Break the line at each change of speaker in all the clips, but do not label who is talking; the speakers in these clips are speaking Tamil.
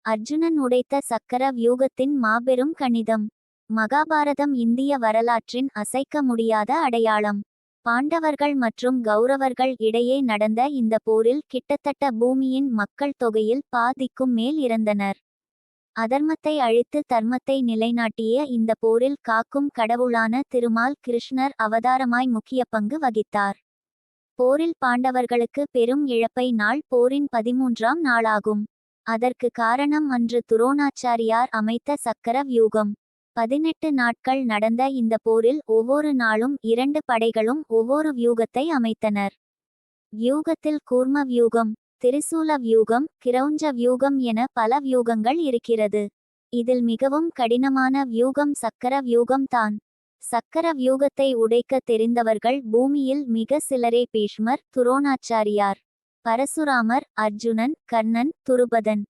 அர்ஜுனன் உடைத்த சக்கர வியூகத்தின் மாபெரும் கணிதம். மகாபாரதம் இந்திய வரலாற்றின் அசைக்க முடியாத அடையாளம். பாண்டவர்கள் மற்றும் கௌரவர்கள் இடையே நடந்த இந்த போரில் கிட்டத்தட்ட பூமியின் மக்கள் தொகையில் பாதிக்கும் மேல் இறந்தனர். அதர்மத்தை அழித்து தர்மத்தை நிலைநாட்டிய இந்த போரில் காக்கும் கடவுளான திருமால் கிருஷ்ணர் அவதாரமாய் முக்கிய பங்கு வகித்தார். போரில் பாண்டவர்களுக்கு பெரும் இழப்பை நாள் போரின் 13ஆம் நாளாகும். அதற்கு காரணம் அன்று துரோணாச்சாரியார் அமைத்த சக்கர வியூகம். 18 நாட்கள் நடந்த இந்த போரில் ஒவ்வொரு நாளும் 2 படைகளும் ஒவ்வொரு வியூகத்தை அமைத்தனர். வியூகத்தில் கூர்ம வியூகம், திரிசூல வியூகம், கிரௌஞ்ச வியூகம் என பல வியூகங்கள் இருக்கிறது. இதில் மிகவும் கடினமான வியூகம் சக்கர வியூகம் தான். சக்கர வியூகத்தை உடைக்க தெரிந்தவர்கள் பூமியில் மிக சிலரே. பீஷ்மர், துரோணாச்சாரியார், பரசுராமர், அர்ஜுனன், கர்ணன், துருபதன்.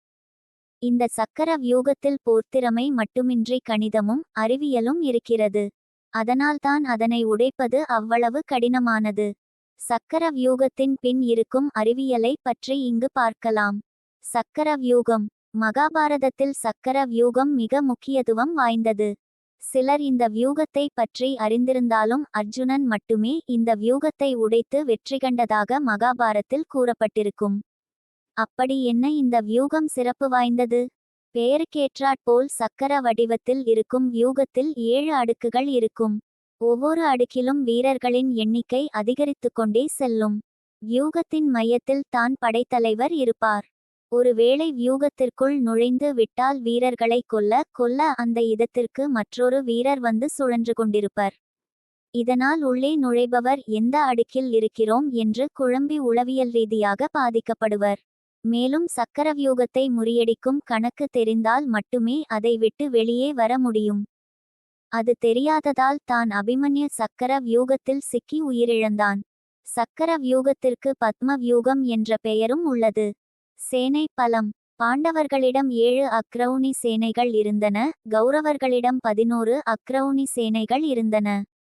இந்த சக்கர வியூகத்தில் போர்த்திறமை மட்டுமின்றி கணிதமும் அறிவியலும் இருக்கிறது. அதனால்தான் அதனை உடைப்பது அவ்வளவு கடினமானது. சக்கர வியூகத்தின் பின் இருக்கும் அறிவியலை பற்றி இங்கு பார்க்கலாம். சக்கர வியூகம். மகாபாரதத்தில் சக்கர வியூகம் மிக முக்கியத்துவம் வாய்ந்தது. சிலர் இந்த வியூகத்தை பற்றி அறிந்திருந்தாலும் அர்ஜுனன் மட்டுமே இந்த வியூகத்தை உடைத்து வெற்றி கண்டதாக மகாபாரத்தில் கூறப்பட்டிருக்கும். அப்படி என்ன இந்த வியூகம் சிறப்பு வாய்ந்தது? பெயருக்கேற்றாற்போல் சக்கர வடிவத்தில் இருக்கும் வியூகத்தில் 7 அடுக்குகள் இருக்கும். ஒவ்வொரு அடுக்கிலும் வீரர்களின் எண்ணிக்கை அதிகரித்து கொண்டே செல்லும். வியூகத்தின் மையத்தில் தான் படைத்தலைவர் இருப்பார். ஒருவேளை வியூகத்திற்குள் நுழைந்து விட்டால் வீரர்களை கொல்ல அந்த இடத்திற்கு மற்றொரு வீரர் வந்து சுழன்று கொண்டிருப்பர். இதனால் உள்ளே நுழைபவர் எந்த அடுக்கில் இருக்கிறோம் என்று குழம்பி உளவியல் ரீதியாக பாதிக்கப்படுவர். மேலும் சக்கர வியூகத்தை முறியடிக்கும் கணக்கு தெரிந்தால் மட்டுமே அதை விட்டு வெளியே வர முடியும். அது தெரியாததால் தான் அபிமன்யு சக்கர வியூகத்தில் சிக்கி உயிரிழந்தான். சக்கர வியூகத்திற்கு பத்ம வியூகம் என்ற பெயரும் உள்ளது. சேனை பலம். பாண்டவர்களிடம் 7 அக்ரௌணி சேனைகள் இருந்தன. கௌரவர்களிடம் 11 அக்ரௌணி சேனைகள் இருந்தன.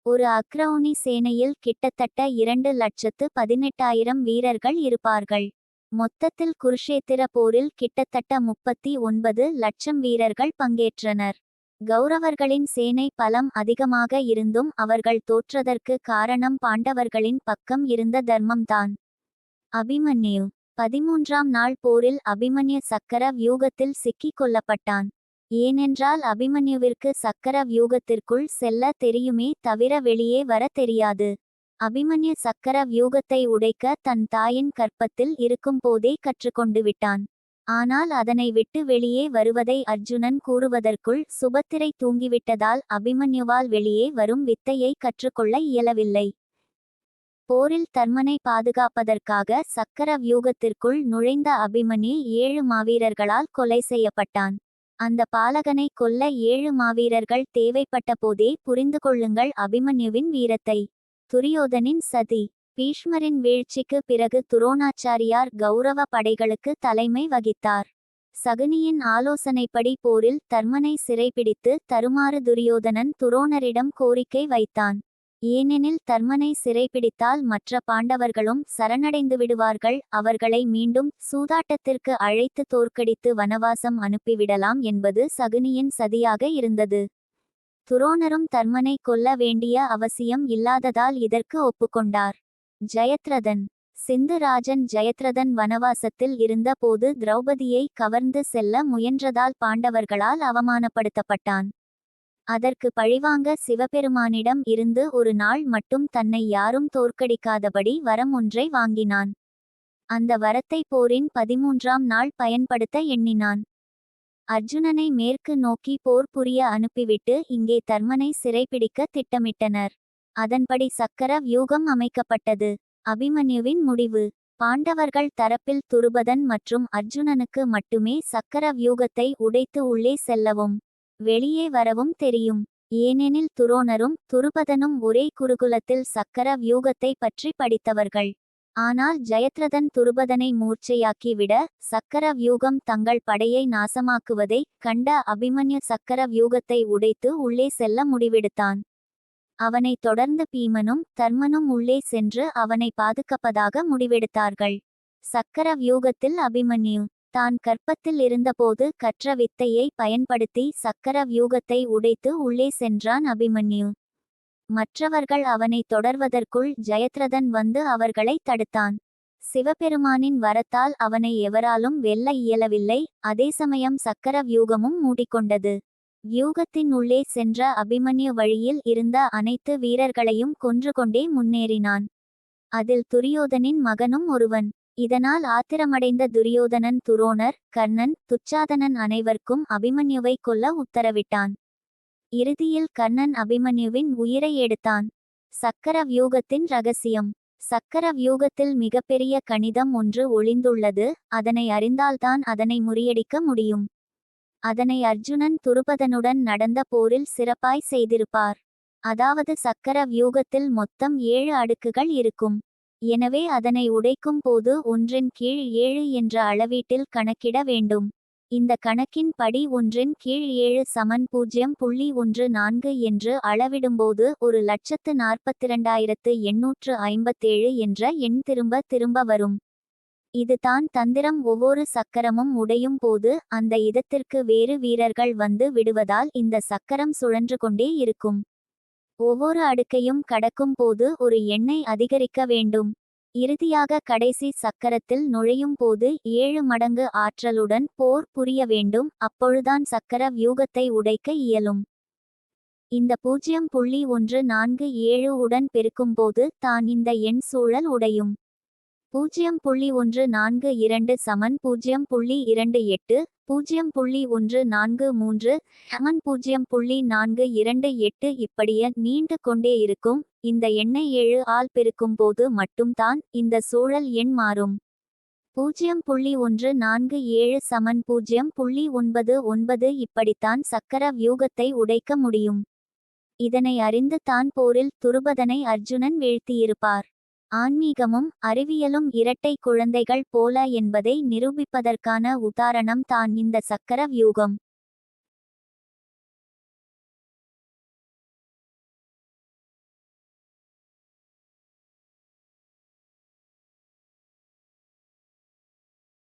ஒரு அக்ரௌணி சேனையில் கிட்டத்தட்ட 2,18,000 வீரர்கள் இருப்பார்கள். மொத்தத்தில் குருஷேத்திர போரில் கிட்டத்தட்ட 39 லட்சம் வீரர்கள் பங்கேற்றனர். கௌரவர்களின் சேனை பலம் அதிகமாக இருந்தும் அவர்கள் தோற்றதற்கு காரணம் பாண்டவர்களின் பக்கம் இருந்த தர்மம்தான். அபிமன்யு. 13ஆம் நாள் போரில் அபிமன்யு சக்கர வியூகத்தில் சிக்கிக் கொல்லப்பட்டான். ஏனென்றால் அபிமன்யுவிற்கு சக்கர வியூகத்திற்குள் செல்ல தெரியுமே தவிர வெளியே வர தெரியாது. அபிமன்யு சக்கர வியூகத்தை உடைக்க தன் தாயின் கற்பத்தில் இருக்கும் போதே கற்றுக்கொண்டு விட்டான். ஆனால் அதனை விட்டு வெளியே வருவதை அர்ஜுனன் கூறுவதற்குள் சுபத்திரை தூங்கிவிட்டதால் அபிமன்யுவால் வெளியே வரும் வித்தையை கற்றுக்கொள்ள இயலவில்லை. போரில் தர்மனை பாதுகாப்பதற்காக சக்கர வியூகத்திற்குள் நுழைந்த அபிமன்யு 7 மாவீரர்களால் கொலை செய்யப்பட்டான். அந்த பாலகனை கொல்ல 7 மாவீரர்கள் தேவைப்பட்ட போதே புரிந்து கொள்ளுங்கள் அபிமன்யுவின் வீரத்தை. துரியோதனின் சதி. பீஷ்மரின் வீழ்ச்சிக்கு பிறகு துரோணாச்சாரியார் கௌரவ படைகளுக்கு தலைமை வகித்தார். சகுனியின் ஆலோசனைப்படி போரில் தர்மனை சிறைபிடித்து தருமாறு துரியோதனன் துரோணரிடம் கோரிக்கை வைத்தான். ஏனெனில் தர்மனை சிறைபிடித்தால் மற்ற பாண்டவர்களும் சரணடைந்து விடுவார்கள். அவர்களை மீண்டும் சூதாட்டத்திற்கு அழைத்து தோற்கடித்து வனவாசம் அனுப்பிவிடலாம் என்பது சகுனியின் சதியாக இருந்தது. துரோணரும் தர்மனை கொல்ல வேண்டிய அவசியம் இல்லாததால் இதற்கு ஒப்புக்கொண்டார். ஜெயத்ரதன். சிந்து ராஜன் ஜெயத்ரதன் வனவாசத்தில் இருந்த போது திரௌபதியை கவர்ந்து செல்ல முயன்றதால் பாண்டவர்களால் அவமானப்படுத்தப்பட்டான். அதற்கு பழிவாங்க சிவபெருமானிடம் இருந்து ஒரு நாள் மட்டும் தன்னை யாரும் தோற்கடிக்காதபடி வரம் ஒன்றை வாங்கினான். அந்த வரத்தை போரின் 13ஆம் நாள் பயன்படுத்த எண்ணினான். அர்ஜுனனை மேற்கு நோக்கி போர் புரிய அனுப்பிவிட்டு இங்கே தர்மனை சிறைபிடிக்க திட்டமிட்டனர். அதன்படி சக்கர வியூகம் அமைக்கப்பட்டது. அபிமன்யுவின் முடிவு. பாண்டவர்கள் தரப்பில் துருபதன் மற்றும் அர்ஜுனனுக்கு மட்டுமே சக்கர வியூகத்தை உடைத்து உள்ளே செல்லவும் வெளியே வரவும் தெரியும். ஏனெனில் துரோணரும் துருபதனும் ஒரே குருகுலத்தில் சக்கர வியூகத்தை பற்றி படித்தவர்கள். ஆனால் ஜெயத்ரதன் துருபதனை மூர்ச்சையாக்கிவிட சக்கர வியூகம் தங்கள் படையை நாசமாக்குவதை கண்ட அபிமன்யு சக்கர வியூகத்தை உடைத்து உள்ளே செல்ல முடிவெடுத்தான். அவனை தொடர்ந்து பீமனும் தர்மனும் உள்ளே சென்று அவனை பாதுகாப்பதாக முடிவெடுத்தார்கள். சக்கர வியூகத்தில் அபிமன்யு தான் கர்ப்பத்தில் இருந்தபோது கற்ற வித்தையை பயன்படுத்தி சக்கர வியூகத்தை உடைத்து உள்ளே சென்றான் அபிமன்யு. மற்றவர்கள் அவனை தொடர்வதற்குள் ஜெயத்ரதன் வந்து அவர்களை தடுத்தான். சிவபெருமானின் வரத்தால் அவனை எவராலும் வெல்ல இயலவில்லை. அதே சமயம் சக்கர வியூகமும் மூடிக்கொண்டது. வியூகத்தின் உள்ளே சென்ற அபிமன்யு வழியில் இருந்த அனைத்து வீரர்களையும் கொன்று கொண்டே முன்னேறினான். அதில் துரியோதனின் மகனும் ஒருவன். இதனால் ஆத்திரமடைந்த துரியோதனன் துரோணர், கர்ணன், துச்சாதனன் அனைவருக்கும் அபிமன்யுவை கொல்ல உத்தரவிட்டான். இறுதியில் கர்ணன் அபிமன்யுவின் உயிரை எடுத்தான். சக்கர வியூகத்தின் ரகசியம். சக்கர வியூகத்தில் மிகப்பெரிய கணிதம் ஒன்று ஒளிந்துள்ளது. அதனை அறிந்தால்தான் அதனை முறியடிக்க முடியும். அதனை அர்ஜுனன் துருபதனுடன் நடந்த போரில் சிறப்பாய் செய்திருப்பார். அதாவது சக்கர வியூகத்தில் மொத்தம் 7 அடுக்குகள் இருக்கும். எனவே அதனை உடைக்கும் போது 1 கீழ் 7 என்ற அளவீட்டில் கணக்கிட வேண்டும். இந்த கணக்கின் படி 1 கீழ் 7 சமன் 0.14 என்று அளவிடும்போது 1,42,857 என்ற எண் திரும்ப திரும்ப வரும். இது தான் தந்திரம். ஒவ்வொரு சக்கரமும் உடையும் போது அந்த இடத்திற்கு வேறு வீரர்கள் வந்து விடுவதால் இந்த சக்கரம் சுழன்று கொண்டே இருக்கும். ஒவ்வொரு அடுக்கையும் கடக்கும் போது ஒரு எண்ணை அதிகரிக்க வேண்டும். இறுதியாக கடைசி சக்கரத்தில் நுழையும் போது 7 மடங்கு ஆற்றலுடன் போர் புரிய வேண்டும். அப்பொழுதுதான் சக்கர வியூகத்தை உடைக்க இயலும். இந்த 0.147 உடன் பெருக்கும்போது தான் இந்த எண் சூழல் உடையும். 0.142 சமன் 0.28, 0.143 சமன் 0.428 இப்படியே நீண்டு கொண்டே இருக்கும். இந்த எண்ணை 7 ஆல் பெருக்கும் போது மட்டும்தான் இந்த சூழல் எண் மாறும். 0.147 சமன் 0.99 இப்படித்தான் சக்கர வியூகத்தை உடைக்க முடியும். இதனை அறிந்து தான் போரில் துருபதனை அர்ஜுனன் வீழ்த்தியிருப்பார். ஆன்மீகமும் அறிவியலும் இரட்டை குழந்தைகள் போல என்பதை நிரூபிப்பதற்கான உதாரணம் தான் இந்த சக்கர வியூகம்.